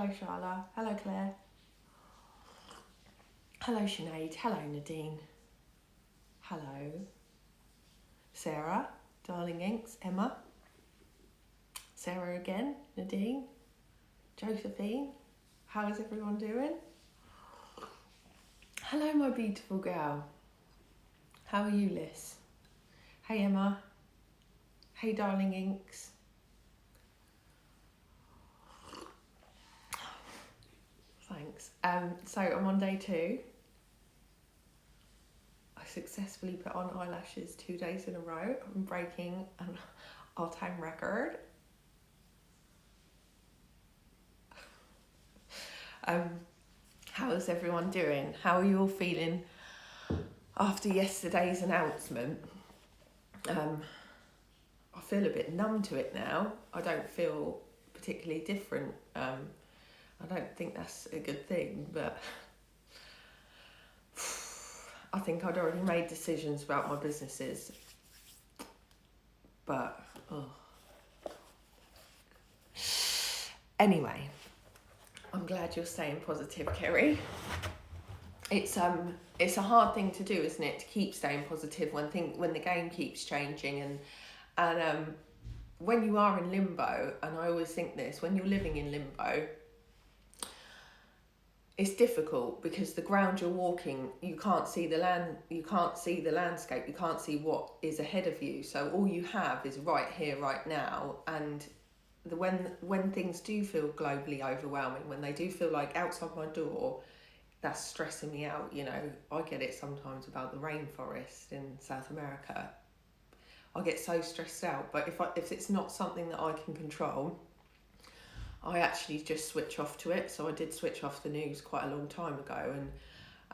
Sharla. Hello, Claire. Hello, Sinead. Hello, Nadine. Hello, Sarah. Darling Inks. Emma. Sarah again. Nadine. Josephine. How is everyone doing? Hello, my beautiful girl. How are you, Liz? Hey, Emma. Hey, Darling Inks. Thanks. So I'm on day 2. I successfully put on eyelashes 2 days in a row. I'm breaking an all-time record. How is everyone doing? How are you all feeling after yesterday's announcement? I feel a bit numb to it now. I don't feel particularly different. I don't think that's a good thing, but I think I'd already made decisions about my businesses. But, Anyway, I'm glad you're staying positive, Kerry. It's a hard thing to do, isn't it? To keep staying positive when the game keeps changing and when you are in limbo. And I always think this: when you're living in limbo, it's difficult because the ground you're walking, you can't see the land, you can't see the landscape, you can't see what is ahead of you. So all you have is right here, right now. And when things do feel globally overwhelming, when they do feel like outside my door, that's stressing me out. You know, I get it sometimes about the rainforest in South America. I get so stressed out. But if it's not something that I can control, I actually just switch off to it. So I did switch off the news quite a long time ago,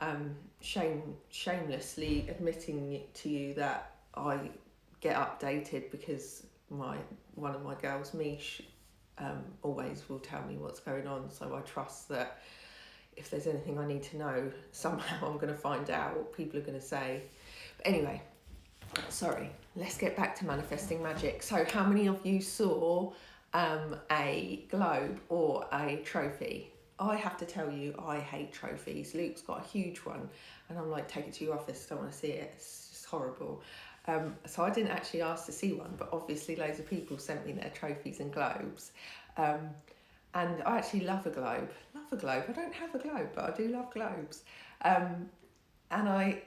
and shamelessly admitting to you that I get updated because one of my girls, Mish, always will tell me what's going on. So I trust that if there's anything I need to know, somehow I'm going to find out what people are going to say. But anyway, sorry, let's get back to manifesting magic. So how many of you saw a globe or a trophy? I have to tell you, I hate trophies. Luke's got a huge one and I'm like, take it to your office, I don't want to see it, it's just horrible. So I didn't actually ask to see one, but obviously loads of people sent me their trophies and globes. And I actually love a globe. I don't have a globe, but I do love globes. And I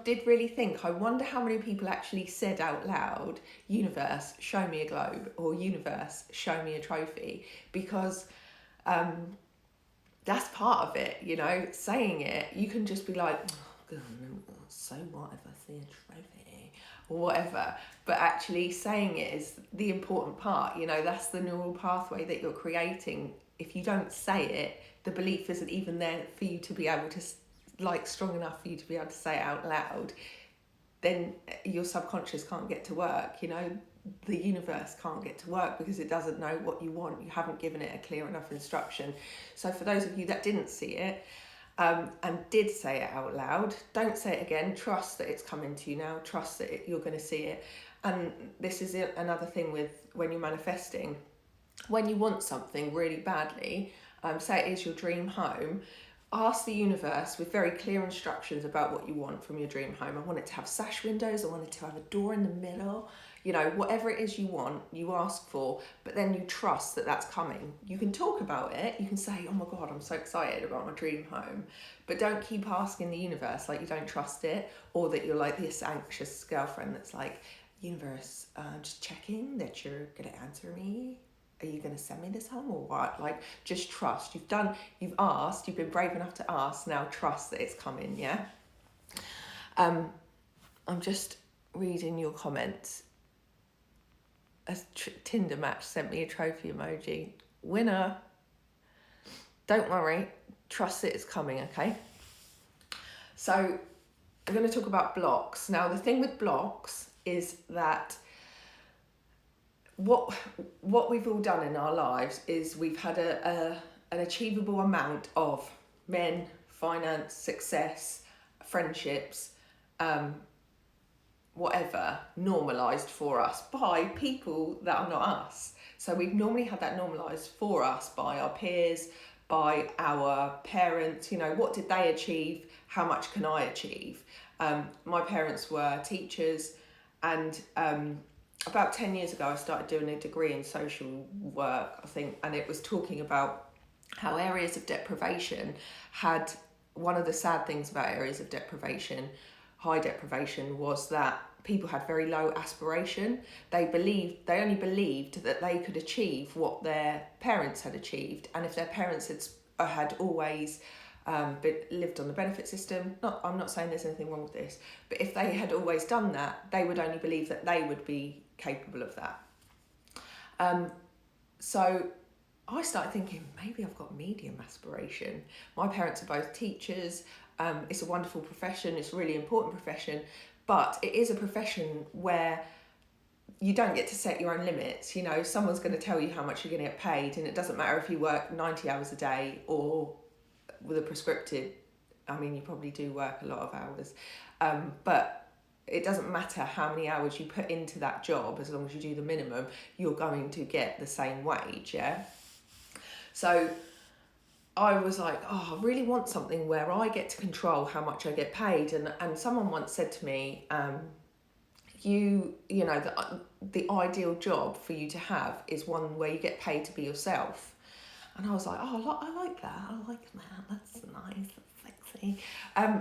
did really think, I wonder how many people actually said out loud, universe, show me a globe, or universe, show me a trophy, because that's part of it, you know. Saying it, you can just be like, oh, God, so what if I see a trophy or whatever, but actually saying it is the important part, you know. That's the neural pathway that you're creating. If you don't say it, the belief isn't even there for you to be able to, like, strong enough for you to be able to say it out loud. Then your subconscious can't get to work, you know. The universe can't get to work because it doesn't know what you want. You haven't given it a clear enough instruction. So for those of you that didn't see it and did say it out loud, don't say it again. Trust that it's coming to you now. Trust that you're going to see it. And this is another thing with when you're manifesting. When you want something really badly, say it is your dream home, ask the universe with very clear instructions about what you want from your dream home. I want it to have sash windows, I want it to have a door in the middle, you know, whatever it is you want, you ask for, but then you trust that that's coming. You can talk about it, you can say, oh my God, I'm so excited about my dream home, but don't keep asking the universe like you don't trust it, or that you're like this anxious girlfriend that's like, universe, just checking that you're gonna answer me. Are you going to send me this home or what? Like, just trust. You've asked, you've been brave enough to ask, now trust that it's coming, yeah? I'm just reading your comments. A Tinder match sent me a trophy emoji. Winner. Don't worry, trust that it's coming, okay? So, I'm going to talk about blocks. Now, the thing with blocks is that what we've all done in our lives is we've had an achievable amount of men, finance, success, friendships, whatever normalised for us by people that are not us. So we've normally had that normalised for us by our peers, by our parents. You know, what did they achieve? How much can I achieve? My parents were teachers, and about 10 years ago I started doing a degree in social work, I think, and it was talking about how areas of deprivation had, one of the sad things about areas of deprivation, high deprivation, was that people had very low aspiration. They only believed that they could achieve what their parents had achieved, and if their parents had always lived on the benefit system, I'm not saying there's anything wrong with this, but if they had always done that, they would only believe that they would be capable of that. So I started thinking, maybe I've got medium aspiration. My parents are both teachers. It's a wonderful profession. It's a really important profession, but it is a profession where you don't get to set your own limits. You know, someone's going to tell you how much you're going to get paid, and it doesn't matter if you work 90 hours a day or with a prescriptive, I mean, you probably do work a lot of hours, but it doesn't matter how many hours you put into that job, as long as you do the minimum, you're going to get the same wage, yeah? So I was like, oh, I really want something where I get to control how much I get paid. And someone once said to me, you know, the ideal job for you to have is one where you get paid to be yourself. And I was like, oh, I like that. I like that. That's nice. That's sexy.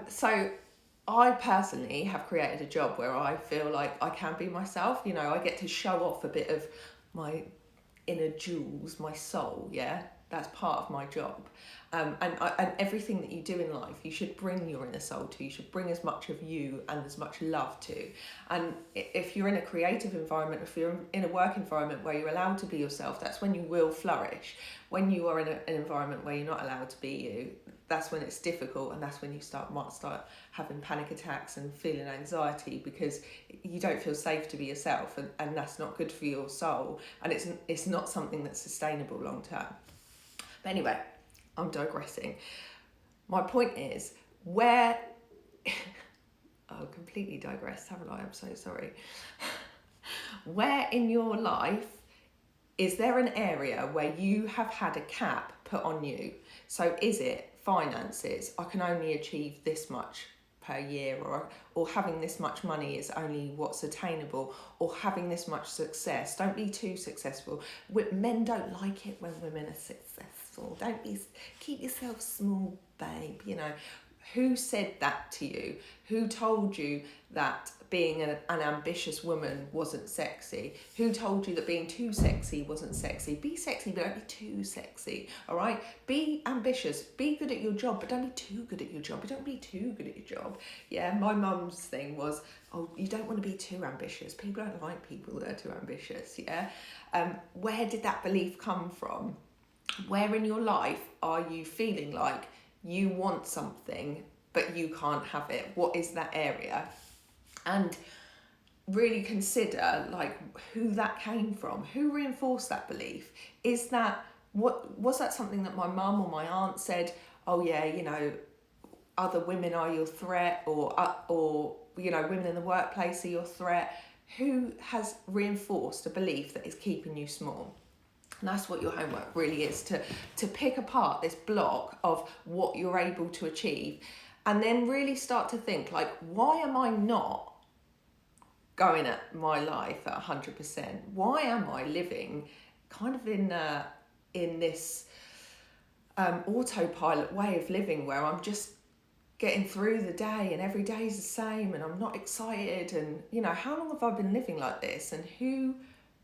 So I personally have created a job where I feel like I can be myself. You know, I get to show off a bit of my inner jewels, my soul, yeah? That's part of my job. And everything that you do in life, you should bring your inner soul to. You should bring as much of you and as much love to. And if you're in a creative environment, if you're in a work environment where you're allowed to be yourself, that's when you will flourish. When you are in an environment where you're not allowed to be you, that's when it's difficult, and that's when you might start having panic attacks and feeling anxiety, because you don't feel safe to be yourself, and that's not good for your soul, and it's not something that's sustainable long term. But anyway, I'm digressing. My point is, where oh, completely digressed, haven't I? I'm so sorry. Where in your life is there an area where you have had a cap put on you? So is it finances? I can only achieve this much per year, or having this much money is only what's attainable, or having this much success. Don't be too successful. Men don't like it when women are successful. Keep yourself small, babe. You know, who said that to you? Who told you that being an ambitious woman wasn't sexy? Who told you that being too sexy wasn't sexy? Be sexy, but don't be too sexy, all right? Be ambitious, be good at your job, but don't be too good at your job. Don't be too good at your job. Yeah, my mum's thing was, oh, you don't want to be too ambitious. People don't like people that are too ambitious, yeah? Where did that belief come from? Where in your life are you feeling like you want something, but you can't have it? What is that area? And really consider, like, who that came from. Who reinforced that belief? Was that something that my mum or my aunt said, oh yeah, you know, other women are your threat, or you know, women in the workplace are your threat? Who has reinforced a belief that is keeping you small? And that's what your homework really is, to pick apart this block of what you're able to achieve, and then really start to think, like, why am I not going at my life at 100%? Why am I living kind of in this autopilot way of living, where I'm just getting through the day and every day is the same and I'm not excited? And, you know, how long have I been living like this, and who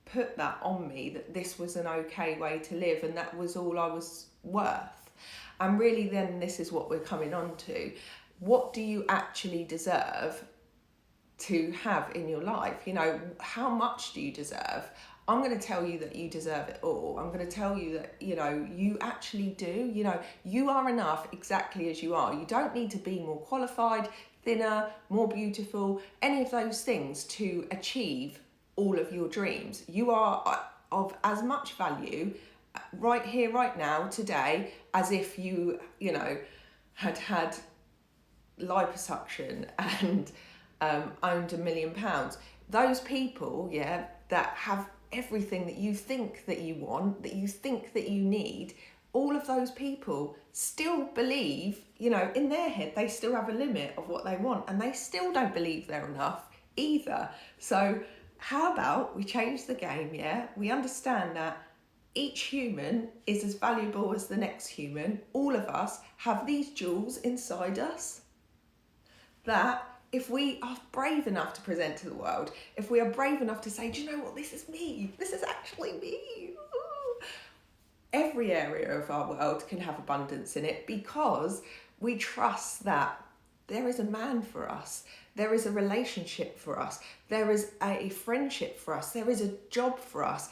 put that on me, that this was an okay way to live and that was all I was worth? And really, then this is what we're coming on to. What do you actually deserve to have in your life? You know, how much do you deserve? I'm going to tell you that you deserve it all. I'm going to tell you that, you know, you actually do. You know, you are enough exactly as you are. You don't need to be more qualified, thinner, more beautiful, any of those things to achieve all of your dreams. You are of as much value right here, right now, today, as if you know, had liposuction and owned £1 million. Those people, yeah, that have everything that you think that you want, that you think that you need, all of those people still believe, you know, in their head, they still have a limit of what they want, and they still don't believe they're enough either. So how about we change the game, yeah? We understand that each human is as valuable as the next human. All of us have these jewels inside us that if we are brave enough to present to the world, if we are brave enough to say, do you know what, this is me, this is actually me. Ooh. Every area of our world can have abundance in it because we trust that there is a man for us, there is a relationship for us, there is a friendship for us, there is a job for us.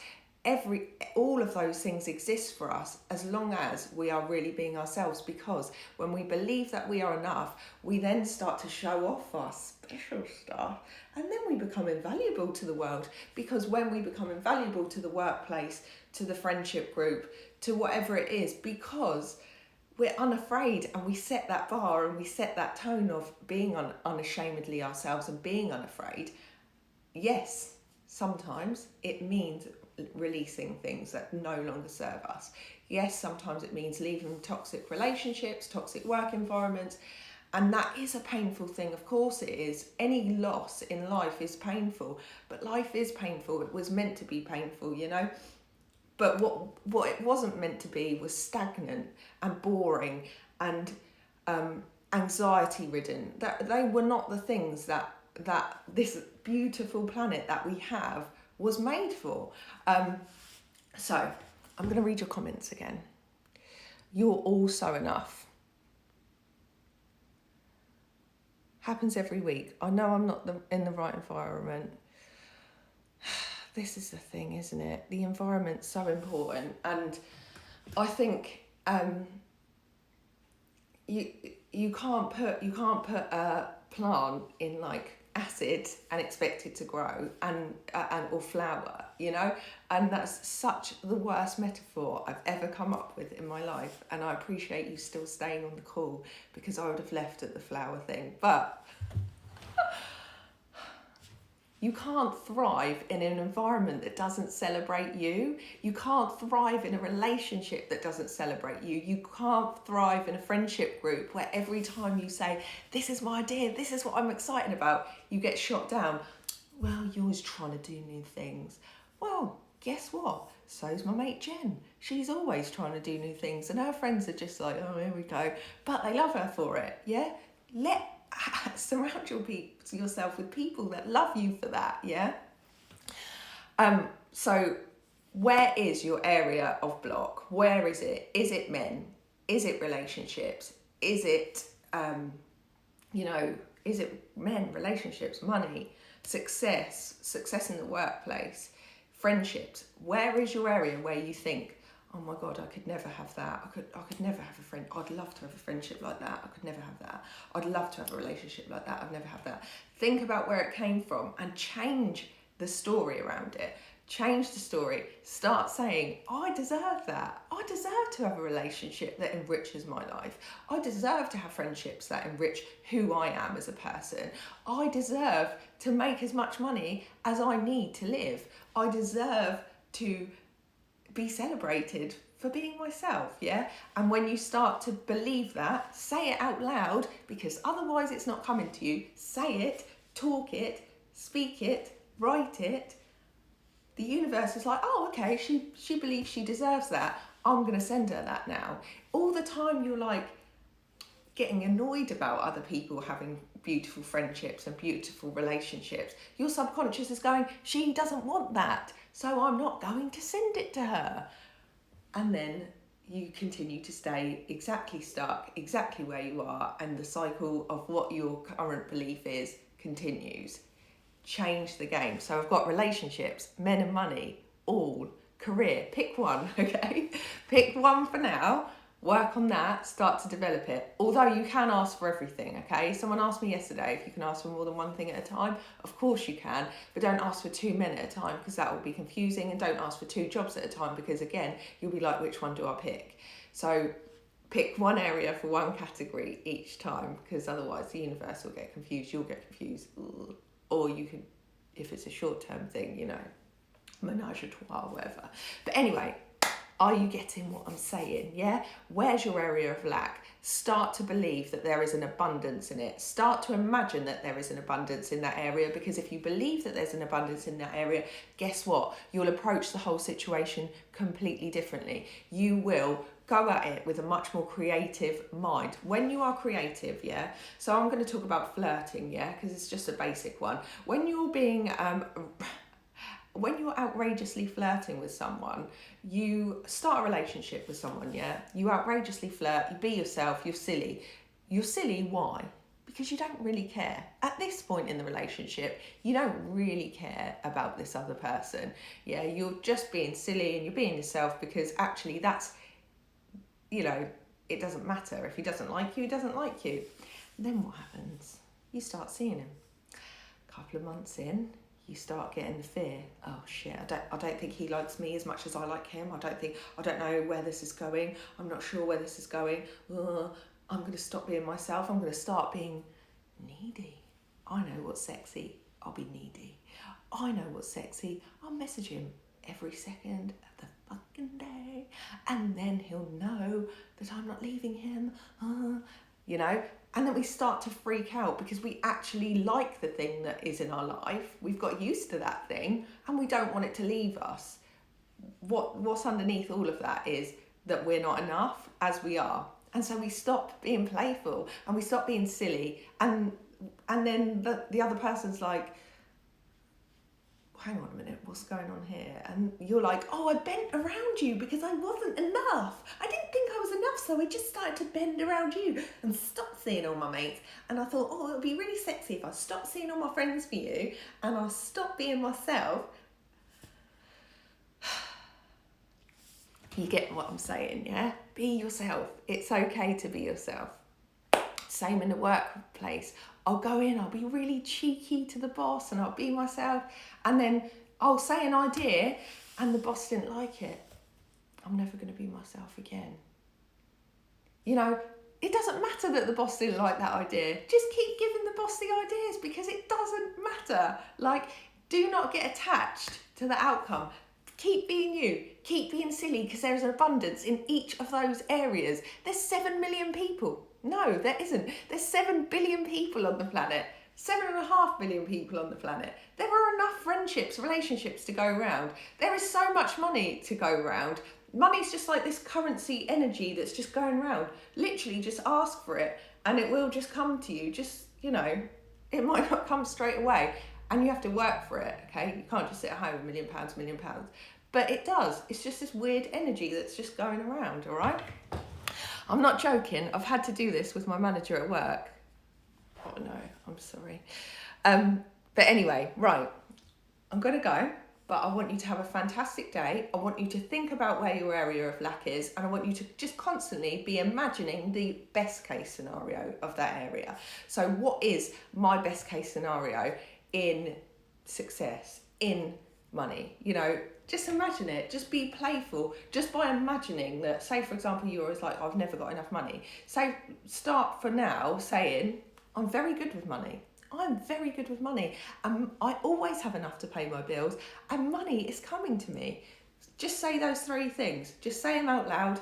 All of those things exist for us as long as we are really being ourselves, because when we believe that we are enough, we then start to show off our special stuff, and then we become invaluable to the world. Because when we become invaluable to the workplace, to the friendship group, to whatever it is, because we're unafraid and we set that bar and we set that tone of being unashamedly ourselves and being unafraid, yes, sometimes it means releasing things that no longer serve us. Yes, sometimes it means leaving toxic relationships, toxic work environments, and that is a painful thing. Of course it is. Any loss in life is painful, but life is painful. It was meant to be painful, you know. But what it wasn't meant to be was stagnant and boring and anxiety ridden. That they were not the things that this beautiful planet that we have was made for. So I'm going to read your comments again. You're all so enough. Happens every week. I know I'm not in the right environment. This is the thing, isn't it? The environment's so important, and I think you can't put a plant in like acid and expect it to grow and or flower, you know. And that's such the worst metaphor I've ever come up with in my life. And I appreciate you still staying on the call, because I would have left at the flower thing, but. You can't thrive in an environment that doesn't celebrate you. You can't thrive in a relationship that doesn't celebrate you. You can't thrive in a friendship group where every time you say, this is my idea, this is what I'm excited about, you get shot down. Well, you're always trying to do new things. Well, guess what? So's my mate Jen. She's always trying to do new things, and her friends are just like, oh, here we go. But they love her for it, yeah? Surround yourself with people that love you for that, yeah? So where is your area of block? Where is it? Is it men? Is it relationships? Is it, is it men, relationships, money, success in the workplace, friendships? Where is your area where you think, oh my God, I could never have that. I could never have a friend. I'd love to have a friendship like that. I could never have that. I'd love to have a relationship like that. I'd never have that. Think about where it came from and change the story around it. Change the story. Start saying, I deserve that. I deserve to have a relationship that enriches my life. I deserve to have friendships that enrich who I am as a person. I deserve to make as much money as I need to live. I deserve to be celebrated for being myself, yeah? And when you start to believe that, say it out loud, because otherwise it's not coming to you. Say it, talk it, speak it, write it. The universe is like, oh, okay, she believes she deserves that. I'm going to send her that now. All the time you're like getting annoyed about other people having beautiful friendships and beautiful relationships. Your subconscious is going, she doesn't want that, so I'm not going to send it to her. And then you continue to stay exactly stuck, exactly where you are, and the cycle of what your current belief is continues. Change the game. So I've got relationships, men and money, all, career, pick one, okay? Pick one for now, work on that, start to develop it. Although you can ask for everything, okay? Someone asked me yesterday if you can ask for more than one thing at a time. Of course you can, but don't ask for 2 men at a time, because that will be confusing, and don't ask for 2 jobs at a time, because again, you'll be like, which one do I pick? So pick one area for one category each time, because otherwise the universe will get confused, you'll get confused. Or you can, if it's a short-term thing, you know, menage a trois, whatever. But anyway, are you getting what I'm saying? Yeah? Where's your area of lack? Start to believe that there is an abundance in it. Start to imagine that there is an abundance in that area, because if you believe that there's an abundance in that area, guess what? You'll approach the whole situation completely differently. You will go at it with a much more creative mind. When you are creative, yeah? So I'm going to talk about flirting, yeah? Because it's just a basic one. When you're being... when you're outrageously flirting with someone, you start a relationship with someone, yeah? You outrageously flirt, you be yourself, you're silly. You're silly, why? Because you don't really care. At this point in the relationship, you don't really care about this other person. Yeah, you're just being silly and you're being yourself, because actually that's, you know, it doesn't matter. If he doesn't like you, he doesn't like you. Then what happens? You start seeing him. A couple of months in, you start getting the fear. Oh shit, I don't think he likes me as much as I like him. I don't know where this is going. I'm not sure where this is going. I'm going to stop being myself. I'm going to start being needy. I know what's sexy. I'll be needy. I know what's sexy. I'll message him every second of the fucking day. And then he'll know that I'm not leaving him. You know? And then we start to freak out because we actually like the thing that is in our life. We've got used to that thing and we don't want it to leave us. What's underneath all of that is that we're not enough as we are. And so we stop being playful and we stop being silly. And then the other person's like, hang on a minute, what's going on here? And you're like, oh, I bent around you because I wasn't enough. I didn't think I was enough, so I just started to bend around you and stopped seeing all my mates. And I thought, oh, it would be really sexy if I stopped seeing all my friends for you and I stopped being myself. You get what I'm saying, yeah? Be yourself. It's okay to be yourself. Same in the workplace. I'll go in, I'll be really cheeky to the boss and I'll be myself. And then I'll say an idea and the boss didn't like it. I'm never going to be myself again. You know, it doesn't matter that the boss didn't like that idea. Just keep giving the boss the ideas because it doesn't matter. Like, do not get attached to the outcome. Keep being you. Keep being silly because there's an abundance in each of those areas. There's 7 million people. No, there isn't. There's 7 billion people on the planet. 7.5 billion people on the planet. There are enough friendships, relationships to go around. There is so much money to go around. Money's just like this currency energy that's just going around. Literally just ask for it and it will just come to you. Just, you know, it might not come straight away and you have to work for it, okay? You can't just sit at home, £1 million. But it does. It's just this weird energy that's just going around, all right? I'm not joking. I've had to do this with my manager at work. Oh no, I'm sorry. But anyway, right. I'm going to go, but I want you to have a fantastic day. I want you to think about where your area of lack is, and I want you to just constantly be imagining the best case scenario of that area. So what is my best case scenario in success, in money? You know, just imagine it. Just be playful. Just by imagining that, say, for example, you're always like, I've never got enough money. So start for now saying, I'm very good with money. I'm very good with money. I always have enough to pay my bills and money is coming to me. Just say those 3 things. Just say them out loud.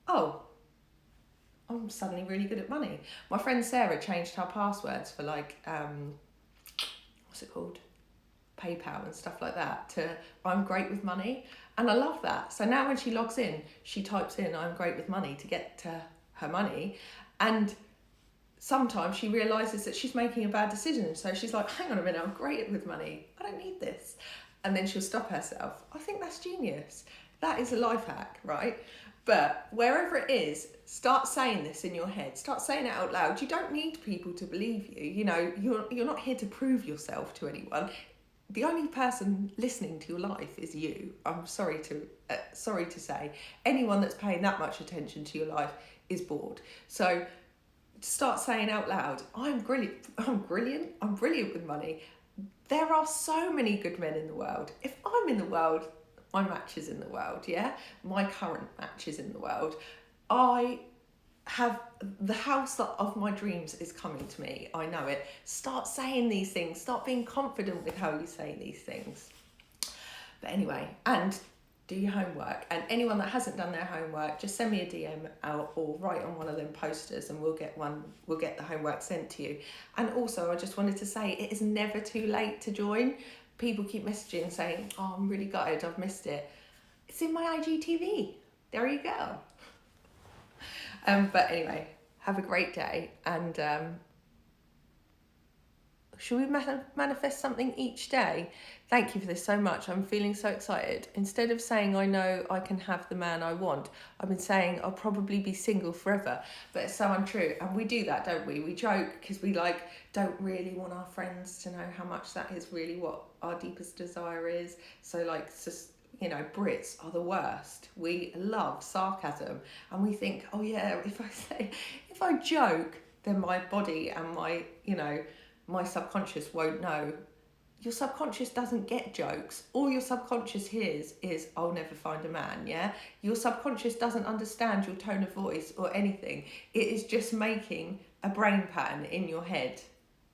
Oh, I'm suddenly really good at money. My friend Sarah changed her passwords for like, what's it called? PayPal and stuff like that to I'm great with money, and I love that. So now when she logs in, she types in I'm great with money to get to her money, and sometimes she realizes that she's making a bad decision, so she's like, hang on a minute, I'm great with money, I don't need this, and then she'll stop herself. I think that's genius. That is a life hack, right? But wherever it is, start saying this in your head. Start saying it out loud. You don't need people to believe you. You know, you're not here to prove yourself to anyone. The only person listening to your life is you. I'm sorry to say. Anyone that's paying that much attention to your life is bored. So start saying out loud, I'm brilliant with money. There are so many good men in the world. If I'm in the world, my match is in the world, yeah? My current match is in the world. I have the house of my dreams is coming to me. I know it. Start saying these things. Start being confident with how you say these things. But anyway, and do your homework. And anyone that hasn't done their homework, just send me a DM out or write on one of them posters, and we'll get the homework sent to you. And also, I just wanted to say, it is never too late to join. People keep messaging saying, "Oh, I'm really gutted, I've missed it." It's in my IGTV. There you go. But anyway, have a great day, and should we manifest something each day? Thank you for this so much. I'm feeling so excited. Instead of saying I know I can have the man I want, I've been saying I'll probably be single forever. But it's so untrue. And we do that, don't we? We joke because we don't really want our friends to know how much that is really what our deepest desire is. So Brits are the worst. We love sarcasm, and we think, oh yeah, if I joke, then my body and my subconscious won't know. Your subconscious doesn't get jokes. All your subconscious hears is, "I'll never find a man," yeah? Your subconscious doesn't understand your tone of voice or anything. It is just making a brain pattern in your head.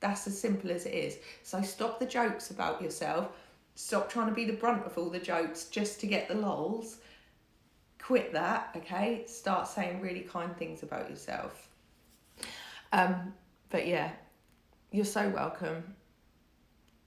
That's as simple as it is. So stop the jokes about yourself. Stop trying to be the brunt of all the jokes just to get the lols. Quit that, okay? Start saying really kind things about yourself. But yeah, you're so welcome.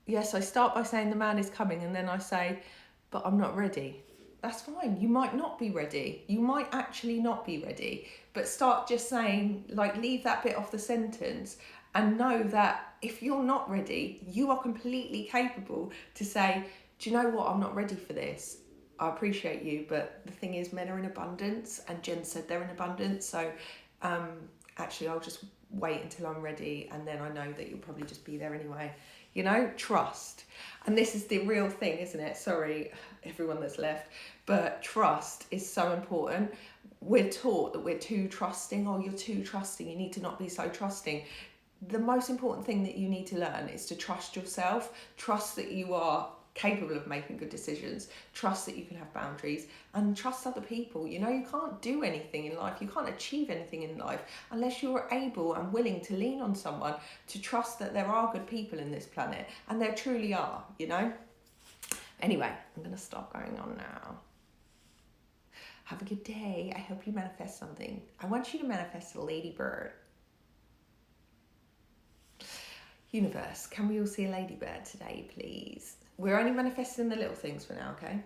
Yes, I start by saying the man is coming, and then I say, but I'm not ready. That's fine. You might not be ready. You might actually not be ready. But start just saying, leave that bit off the sentence, and know that if you're not ready, you are completely capable to say, do you know what? I'm not ready for this. I appreciate you, but the thing is, men are in abundance, and Jen said they're in abundance. So actually, I'll just wait until I'm ready, and then I know that you'll probably just be there anyway. Trust. And this is the real thing, isn't it? Sorry, everyone that's left. But trust is so important. We're taught that we're too trusting. Oh, you're too trusting. You need to not be so trusting. The most important thing that you need to learn is to trust yourself. Trust that you are capable of making good decisions. Trust that you can have boundaries, and trust other people. You can't do anything in life. You can't achieve anything in life unless you're able and willing to lean on someone, to trust that there are good people in this planet, and there truly are, Anyway, I'm going to stop going on now. Have a good day. I hope you manifest something. I want you to manifest a ladybird. Universe, can we all see a ladybird today, please? We're only manifesting the little things for now, okay?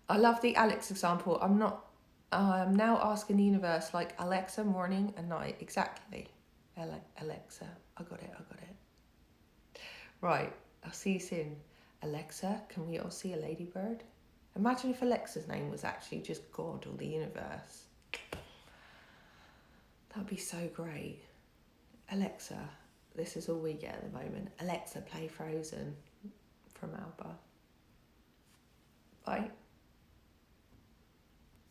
I love the Alex example. I'm now asking the universe, Alexa, morning and night. Exactly. Alexa, I got it. Right, I'll see you soon. Alexa, can we all see a ladybird? Imagine if Alexa's name was actually just God or the universe. That'd be so great. Alexa, this is all we get at the moment. Alexa, play Frozen from Alba. Bye.